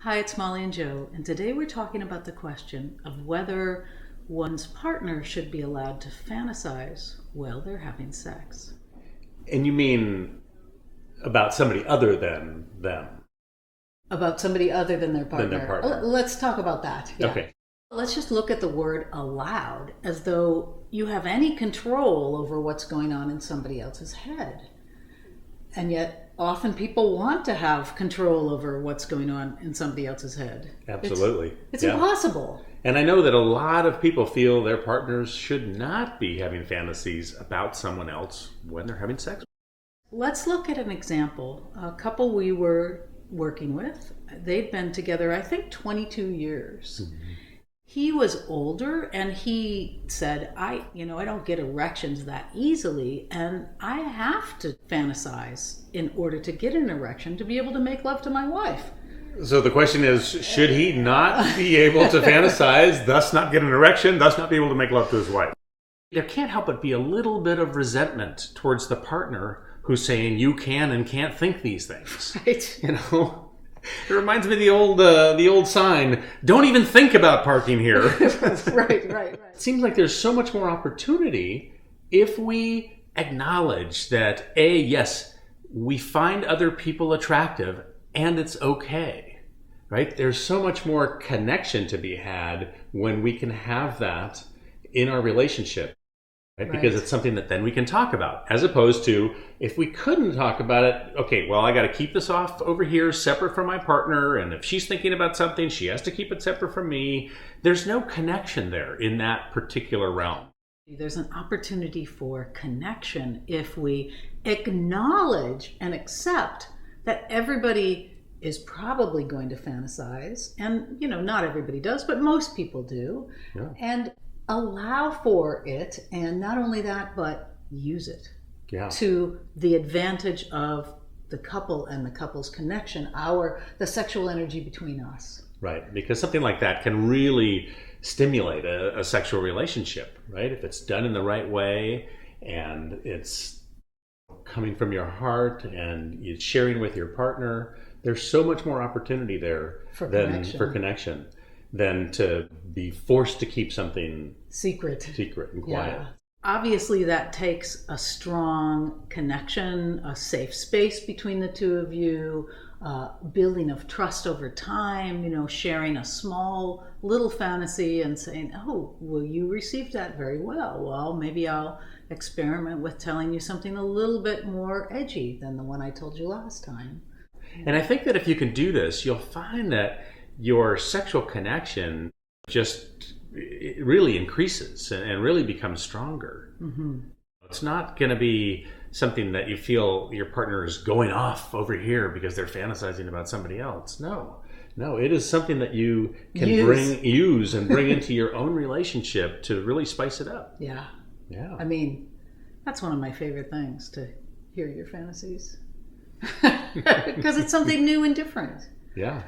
Hi, it's Molly and Joe, and today we're talking about the question of whether one's partner should be allowed to fantasize while they're having sex. And you mean about somebody other than them? About somebody other than their partner. Than their partner. Let's talk about that. Yeah. Okay. Let's just look at the word allowed as though you have any control over what's going on in somebody else's head. And yet, often people want to have control over what's going on in somebody else's head. Absolutely. It's impossible. And I know that a lot of people feel their partners should not be having fantasies about someone else when they're having sex. Let's look at an example. A couple we were working with, they'd been together, I think, 22 years. Mm-hmm. He was older and he said, I don't get erections that easily, and I have to fantasize in order to get an erection to be able to make love to my wife. So the question is, should he not be able to fantasize, thus not get an erection, thus not be able to make love to his wife? There can't help but be a little bit of resentment towards the partner who's saying you can and can't think these things. Right. It reminds me of the old sign, don't even think about parking here. Right. It seems like there's so much more opportunity if we acknowledge that, yes, we find other people attractive and it's okay, right? There's so much more connection to be had when we can have that in our relationship. Right? Because it's something that then we can talk about, as opposed to if we couldn't talk about it, okay, well, I got to keep this off over here separate from my partner, and if she's thinking about something, she has to keep it separate from me. There's no connection there in that particular realm. There's an opportunity for connection if we acknowledge and accept that everybody is probably going to fantasize, and not everybody does, but most people do. Yeah. And allow for it, and not only that, but use it to the advantage of the couple and the couple's connection, the sexual energy between us. Right, because something like that can really stimulate a sexual relationship, right? If it's done in the right way and it's coming from your heart and you're sharing with your partner, there's so much more opportunity there for connection than to be forced to keep something secret and quiet. Yeah. Obviously, that takes a strong connection, a safe space between the two of you, building of trust over time, sharing a small little fantasy and saying, oh, well, you received that very well. Well, maybe I'll experiment with telling you something a little bit more edgy than the one I told you last time. And I think that if you can do this, you'll find that your sexual connection just really increases and really becomes stronger. Mm-hmm. It's not going to be something that you feel your partner is going off over here because they're fantasizing about somebody else. No, it is something that you can use and bring into your own relationship to really spice it up. Yeah. I mean, that's one of my favorite things, to hear your fantasies. Because it's something new and different. Yeah.